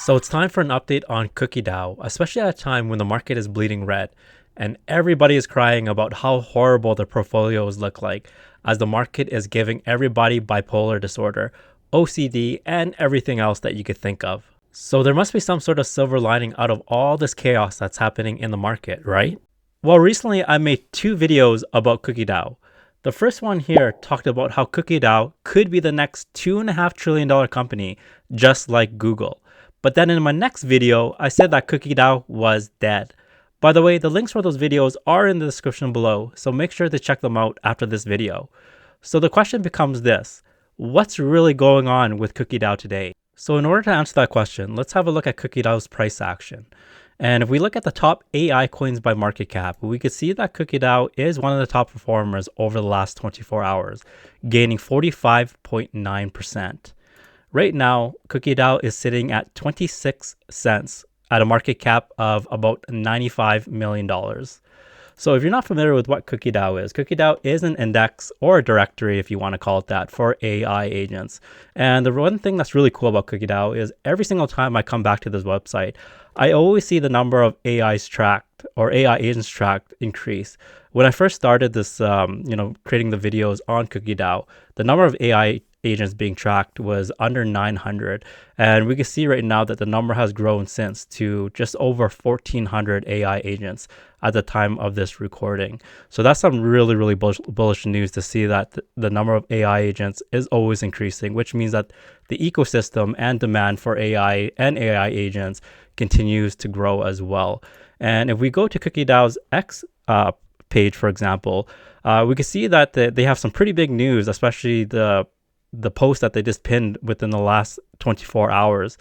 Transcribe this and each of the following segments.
So it's time for an update on Cookie DAO, especially at a time when the market is bleeding red and everybody is crying about how horrible their portfolios look like as the market is giving everybody bipolar disorder, OCD, and everything else that you could think of. So there must be some sort of silver lining out of all this chaos that's happening in the market, right? Well, recently I made two videos about Cookie DAO. The first one here talked about how Cookie DAO could be the next $2.5 trillion company, just like Google. But then in my next video, I said that Cookie DAO was dead. By the way, the links for those videos are in the description below, so make sure to check them out after this video. So the question becomes this: what's really going on with Cookie DAO today? So in order to answer that question, let's have a look at Cookie DAO's price action. And if we look at the top AI coins by market cap, we could see that Cookie DAO is one of the top performers over the last 24 hours, gaining 45.9%. Right now, Cookie DAO is sitting at 26 cents at a market cap of about $95 million. So if you're not familiar with what Cookie DAO is an index or a directory, if you want to call it that, for AI agents. And the one thing that's really cool about Cookie DAO is every single time I come back to this website, I always see the number of AIs tracked or AI agents tracked increase. When I first started this, creating the videos on Cookie DAO, the number of AI agents being tracked was under 900, and we can see right now that the number has grown since to just over 1400 AI agents at the time of this recording. So that's some really bullish news to see that the number of AI agents is always increasing, which means that the ecosystem and demand for AI and AI agents continues to grow as well. And if we go to Cookie DAO's X page, for example, we can see that they have some pretty big news, especially the post that they just pinned within the last 24 hours.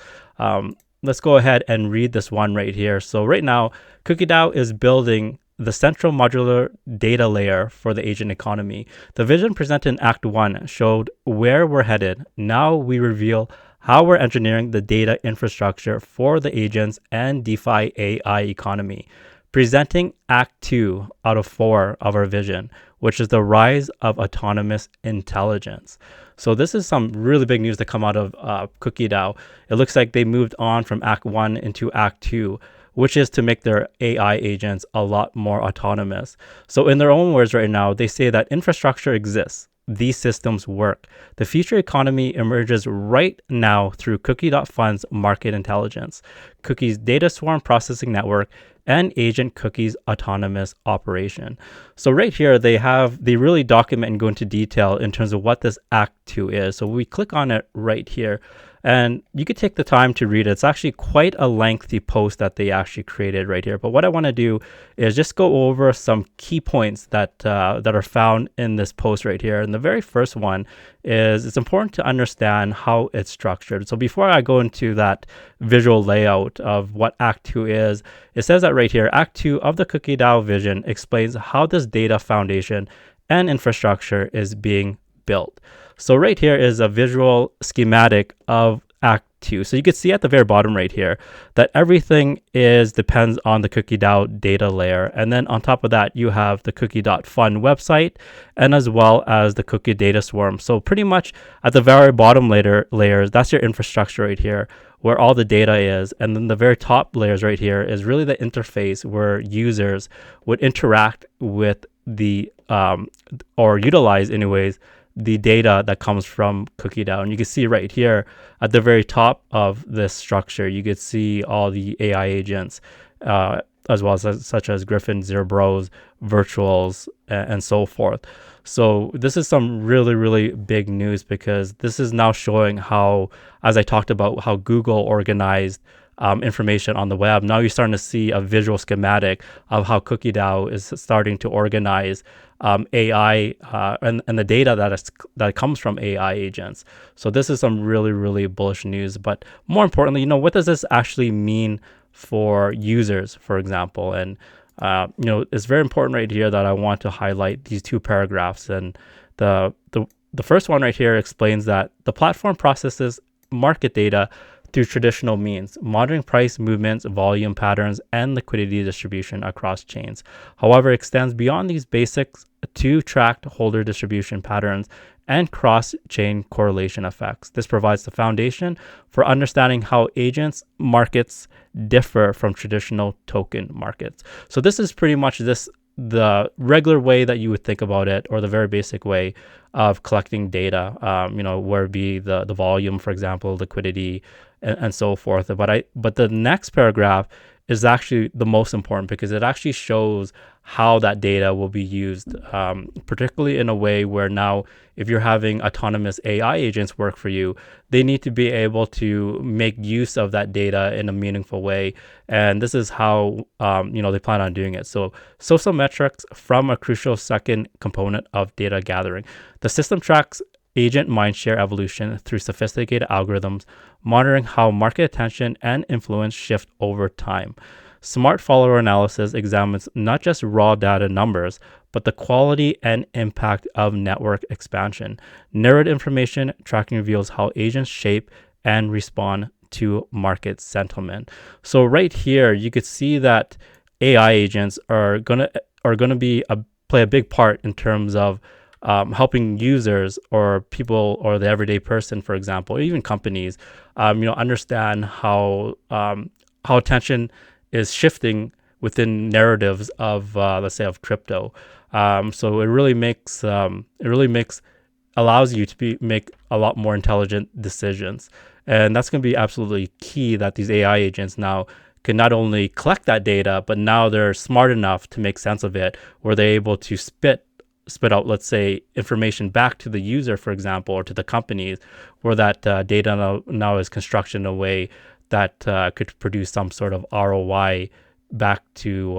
Let's go ahead and read this one right here. So right now, Cookie DAO is building the central modular data layer for the agent economy. The vision presented in Act 1 showed where we're headed. Now we reveal how we're engineering the data infrastructure for the agents and DeFi AI economy. Presenting Act 2 out of 4 of our vision, which is the rise of autonomous intelligence. So this is some really big news to come out of Cookie DAO. It looks like they moved on from Act 1 into Act 2, which is to make their AI agents a lot more autonomous. So in their own words right now, they say that infrastructure exists. These systems work. The future economy emerges right now through cookie.fun's market intelligence, Cookie's data swarm processing network, and agent Cookie's autonomous operation. So right here, they really document and go into detail in terms of what this Act 2 is. So we click on it right here, and you could take the time to read it. It's actually quite a lengthy post that they actually created right here. But what I want to do is just go over some key points that are found in this post right here. And the very first one is it's important to understand how it's structured. So before I go into that visual layout of what Act 2 is, it says that right here, Act 2 of the Cookie DAO vision explains how this data foundation and infrastructure is being built. So right here is a visual schematic of Act 2. So you can see at the very bottom right here that everything depends on the Cookie DAO data layer. And then on top of that, you have the cookie.fun website and as well as the cookie data swarm. So pretty much at the very bottom layers, that's your infrastructure right here, where all the data is. And then the very top layers right here is really the interface where users would interact with or utilize anyways, the data that comes from Cookie DAO. And you can see right here at the very top of this structure, you could see all the AI agents, as well as such as Griffin, Zero Bros, Virtuals, and so forth. So this is some really big news because this is now showing how, as I talked about, how Google organized information on the web. Now you're starting to see a visual schematic of how Cookie DAO is starting to organize AI and the data that comes from AI agents. So this is some really bullish news. But more importantly, what does this actually mean for users, for example? And it's very important right here that I want to highlight these two paragraphs. And the first one right here explains that the platform processes market data through traditional means, monitoring price movements, volume patterns, and liquidity distribution across chains. However, it extends beyond these basics to track holder distribution patterns and cross-chain correlation effects. This provides the foundation for understanding how agents markets differ from traditional token markets. So this is pretty much the regular way that you would think about it, or the very basic way of collecting data, where it be the volume, for example, liquidity, and so forth. But the next paragraph is actually the most important, because it actually shows how that data will be used, particularly in a way where now, if you're having autonomous AI agents work for you, they need to be able to make use of that data in a meaningful way. And this is how they plan on doing it. So social metrics from a crucial second component of data gathering. The system tracks agent mindshare evolution through sophisticated algorithms, monitoring how market attention and influence shift over time. Smart follower analysis examines not just raw data numbers, but the quality and impact of network expansion. Narrowed information tracking reveals how agents shape and respond to market sentiment. So right here, you could see that AI agents are gonna play a big part in terms of helping users or people, or the everyday person, for example, or even companies, understand how attention is shifting within narratives of, let's say, of crypto. So it really allows you to make a lot more intelligent decisions, and that's going to be absolutely key. That these AI agents now can not only collect that data, but now they're smart enough to make sense of it, where they're able to spit out, let's say, information back to the user, for example, or to the companies, where that data now is constructed in a way that could produce some sort of ROI back to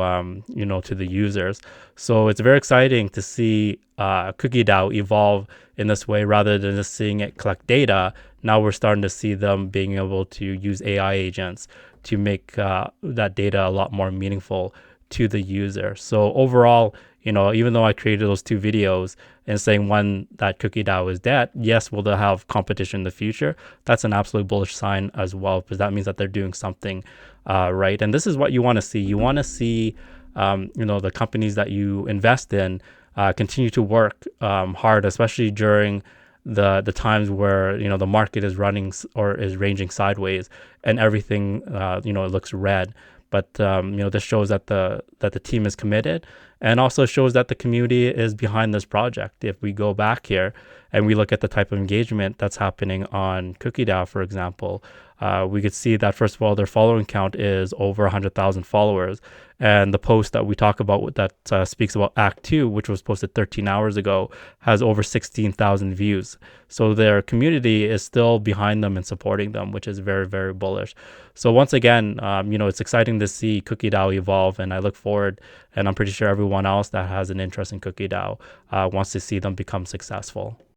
to the users. So it's very exciting to see CookieDAO evolve in this way, rather than just seeing it collect data. Now we're starting to see them being able to use AI agents to make that data a lot more meaningful to the user. So overall, even though I created those two videos and saying one, that CookieDAO is dead, yes, will they have competition in the future? That's an absolute bullish sign as well, because that means that they're doing something right. And this is what you want to see. You want to see, the companies that you invest in continue to work hard, especially during the times where the market is running or is ranging sideways, and everything it looks red. But this shows that the team is committed, and also shows that the community is behind this project. If we go back here and we look at the type of engagement that's happening on CookieDAO, for example, we could see that, first of all, their following count is over 100,000 followers. And the post that we talk about that speaks about Act 2, which was posted 13 hours ago, has over 16,000 views. So their community is still behind them and supporting them, which is very, very bullish. So once again, it's exciting to see CookieDAO evolve, and I look forward, and I'm pretty sure everyone else that has an interest in CookieDAO wants to see them become successful.